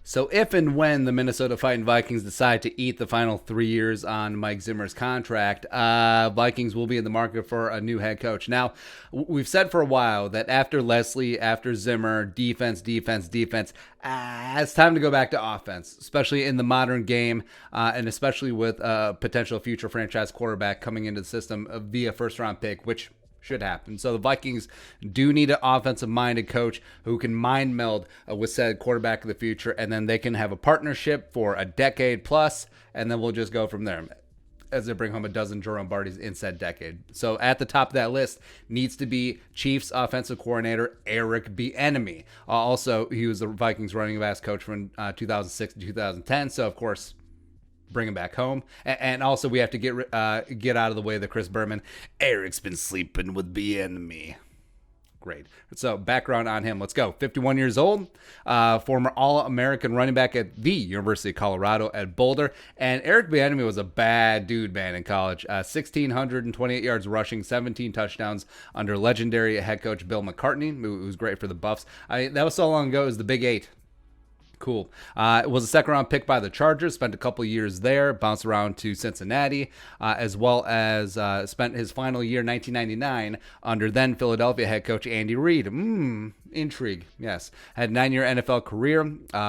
So if and when the Minnesota Vikings decide to eat the final 3 years on Mike Zimmer's contract, Vikings will be in the market for a new head coach. Now, we've said for a while that after Leslie, after Zimmer, defense, it's time to go back to offense, especially in the modern game, and especially with a potential future franchise quarterback coming into the system via first-round pick, which should happen. So the Vikings do need an offensive-minded coach who can mind meld with said quarterback of the future, and then they can have a partnership for a decade plus, and then we'll just go from there as they bring home a dozen Joe Lombardis in said decade. So at the top of that list needs to be Chiefs offensive coordinator Eric Bieniemy. Also, he was the Vikings running backs coach from 2006 to 2010. So, of course, bring him back home. And also, we have to get out of the way of the Chris Berman. Eric's been sleeping with Bienemy. Great. So background on him. Let's go. 51 years old, former All-American running back at the University of Colorado at Boulder. And Eric Bieniemy was a bad dude, man, in college. 1,628 yards rushing, 17 touchdowns under legendary head coach Bill McCartney, who was great for the Buffs. That was so long ago. It was the Big Eight. Cool. It was a second-round pick by the Chargers, spent a couple years there, bounced around to Cincinnati, as well as spent his final year, 1999, under then Philadelphia head coach Andy Reid. Intrigue, yes. Had a 9-year NFL career,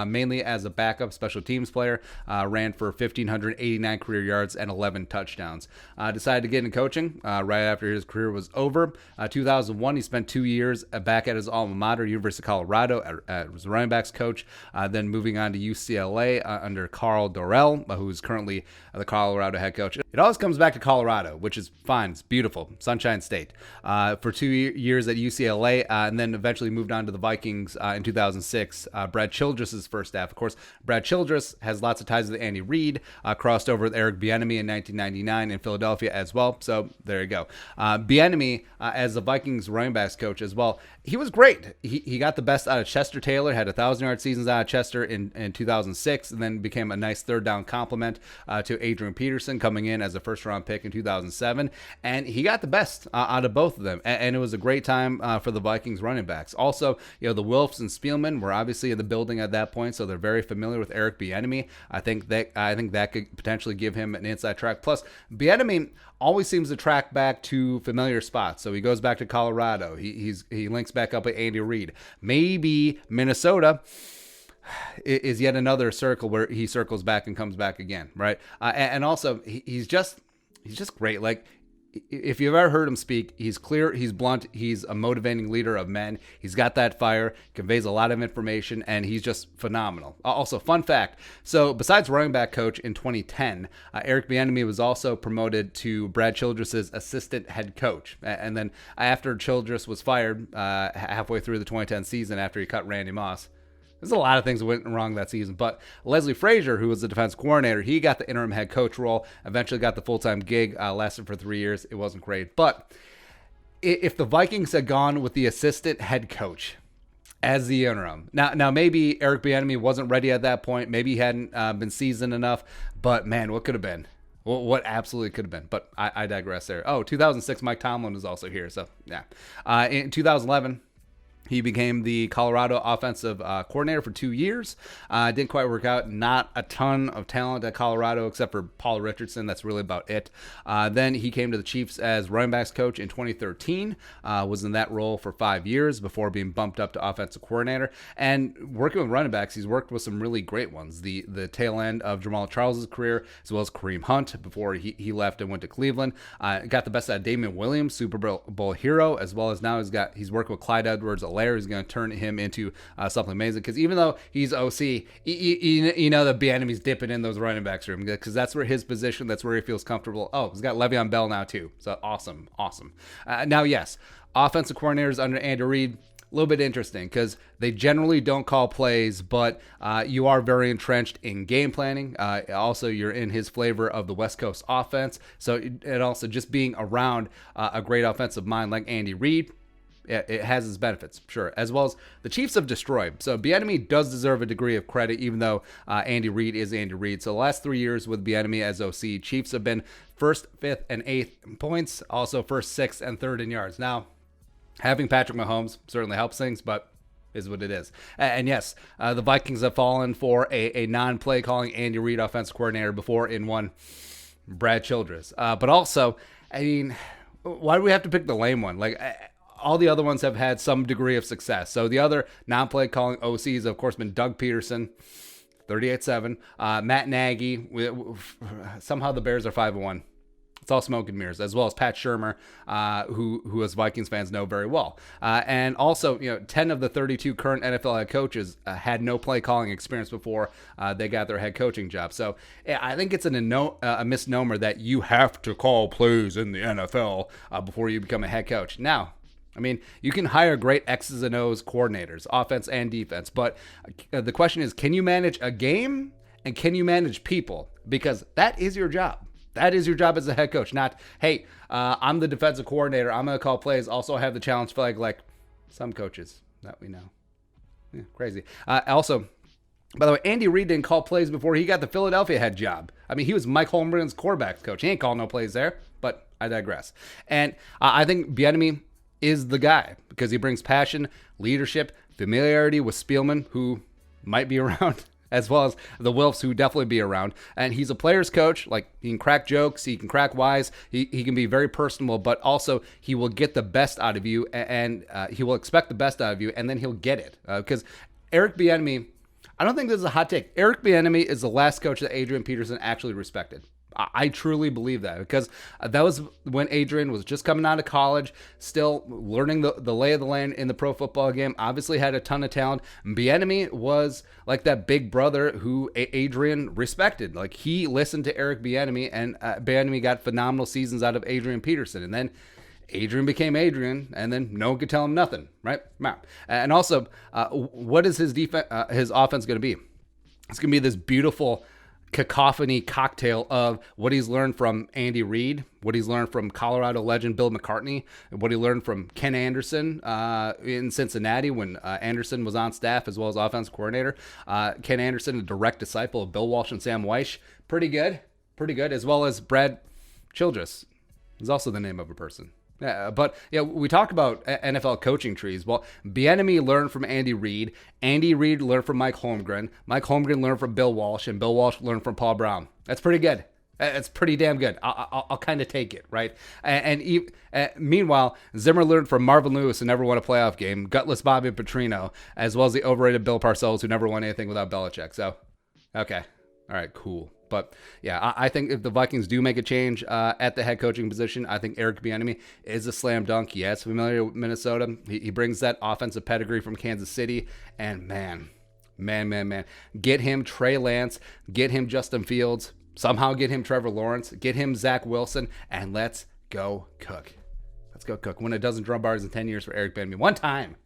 mainly as a backup special teams player, ran for 1,589 career yards and 11 touchdowns. Decided to get into coaching right after his career was over. 2001, he spent 2 years back at his alma mater, University of Colorado, as a running backs coach, then moving on to UCLA under Carl Dorrell, who is currently the Colorado head coach. It always comes back to Colorado, which is fine. It's beautiful. Sunshine State. For 2 years at UCLA, and then eventually moved on to the Vikings in 2006. Brad Childress' first staff. Of course, Brad Childress has lots of ties with Andy Reid, crossed over with Eric Bieniemy in 1999 in Philadelphia as well. So there you go. Bieniemy, as the Vikings running backs coach as well, he was great. He got the best out of Chester Taylor, had 1,000-yard seasons out of Chester in 2006, and then became a nice third down complement to Adrian Peterson coming in as a first-round pick in 2007. And he got the best out of both of them. And it was a great time for the Vikings running backs. Also, the Wilfs and Spielman were obviously in the building at that point, so they're very familiar with Eric Bieniemy. I think that could potentially give him an inside track. Plus, Bieniemy always seems to track back to familiar spots. So he goes back to Colorado. He links back up with Andy Reid. Maybe Minnesota is yet another circle where he circles back and comes back again, right? And also, he's just great. Like, if you've ever heard him speak, he's clear, he's blunt, he's a motivating leader of men. He's got that fire, conveys a lot of information, and he's just phenomenal. Also, fun fact, so besides running back coach in 2010, Eric Bieniemy was also promoted to Brad Childress' assistant head coach. And then after Childress was fired halfway through the 2010 season after he cut Randy Moss, there's a lot of things that went wrong that season, but Leslie Frazier, who was the defense coordinator, he got the interim head coach role, eventually got the full-time gig, lasted for 3 years. It wasn't great. But if the Vikings had gone with the assistant head coach as the interim, now maybe Eric Bieniemy wasn't ready at that point. Maybe he hadn't been seasoned enough, but man, what could have been? What absolutely could have been, but I digress there. 2006, Mike Tomlin was also here, so yeah. In 2011, he became the Colorado offensive coordinator for 2 years. Didn't quite work out. Not a ton of talent at Colorado except for Paul Richardson. That's really about it. Then he came to the Chiefs as running backs coach in 2013. Was in that role for 5 years before being bumped up to offensive coordinator. And working with running backs, he's worked with some really great ones. The tail end of Jamal Charles' career, as well as Kareem Hunt before he left and went to Cleveland. Got the best out of Damian Williams, Super Bowl hero, as well as now he's working with Clyde Edwards-Helaire. Is going to turn him into something amazing, because even though he's OC, you know that Bieniemy's dipping in those running backs room, because that's where his position, that's where he feels comfortable. He's got Le'Veon Bell now too, so awesome. Now, yes, offensive coordinators under Andy Reid, a little bit interesting because they generally don't call plays, but you are very entrenched in game planning. Also, you're in his flavor of the West Coast offense, and also just being around a great offensive mind like Andy Reid, it has its benefits, sure, as well as the Chiefs have destroyed. So Bieniemy does deserve a degree of credit, even though Andy Reid is Andy Reid. So the last 3 years with Bieniemy as OC, Chiefs have been 1st, 5th, and 8th in points, also 1st, 6th, and 3rd in yards. Now, having Patrick Mahomes certainly helps things, but is what it is. And yes, the Vikings have fallen for a non-play calling Andy Reid offensive coordinator before in one, Brad Childress. But also, I mean, why do we have to pick the lame one? Like, all the other ones have had some degree of success. So the other non-play calling OCs have, of course, been Doug Peterson, 38-7. Matt Nagy, somehow the Bears are 5-1. It's all smoke and mirrors, as well as Pat Shurmur, who as Vikings fans know very well. And also, 10 of the 32 current NFL head coaches had no play calling experience before they got their head coaching job. So I think it's a misnomer that you have to call plays in the NFL before you become a head coach. Now, I mean, you can hire great X's and O's coordinators, offense and defense, but the question is, can you manage a game and can you manage people? Because that is your job. That is your job as a head coach, not, hey, I'm the defensive coordinator, I'm going to call plays, also have the challenge flag like some coaches that we know. Yeah, crazy. Also, by the way, Andy Reid didn't call plays before he got the Philadelphia head job. I mean, he was Mike Holmgren's quarterback's coach. He ain't calling no plays there, but I digress. And I think Bienemy is the guy because he brings passion, leadership, familiarity with Spielman, who might be around, as well as the Wilfs, who definitely be around. And he's a player's coach. Like, he can crack jokes, he can crack wise, he can be very personable, but also he will get the best out of you, and he will expect the best out of you, and then he'll get it. Because Eric Bieniemy, I don't think this is a hot take. Eric Bieniemy is the last coach that Adrian Peterson actually respected. I truly believe that, because that was when Adrian was just coming out of college, still learning the lay of the land in the pro football game, obviously had a ton of talent. Bienemy was like that big brother who Adrian respected. Like, he listened to Eric Bienemy, and Bienemy got phenomenal seasons out of Adrian Peterson. And then Adrian became Adrian, and then no one could tell him nothing, right? And also, what is his offense going to be? It's going to be this beautiful cacophony cocktail of what he's learned from Andy Reid, what he's learned from Colorado legend Bill McCartney, what he learned from Ken Anderson in Cincinnati when Anderson was on staff as well as offensive coordinator. Ken Anderson, a direct disciple of Bill Walsh and Sam Weish. Pretty good, as well as Brad Childress is also the name of a person. Yeah, but we talk about NFL coaching trees. Well, Bienemy learned from Andy Reid. Andy Reid learned from Mike Holmgren. Mike Holmgren learned from Bill Walsh, and Bill Walsh learned from Paul Brown. That's pretty good. It's pretty damn good. I'll kind of take it, right? And meanwhile, Zimmer learned from Marvin Lewis, who never won a playoff game, gutless Bobby Petrino, as well as the overrated Bill Parcells, who never won anything without Belichick. So, okay. All right, cool. But yeah, I think if the Vikings do make a change at the head coaching position, I think Eric Bieniemy is a slam dunk. He has familiar with Minnesota. He brings that offensive pedigree from Kansas City. And man, get him Trey Lance, get him Justin Fields, somehow get him Trevor Lawrence, get him Zach Wilson, and let's go cook. Let's go cook. Win a dozen drum bars in 10 years for Eric Bieniemy. One time.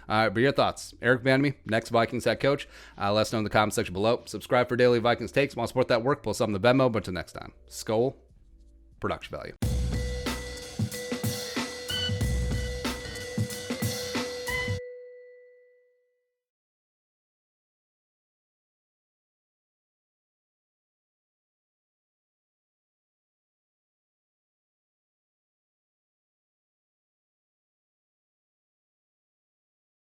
But your thoughts? Eric Bieniemy, next Vikings head coach. Let us know in the comment section below. Subscribe for daily Vikings takes. Want to support that work? Pull something to Venmo. But until next time, Skol, production value.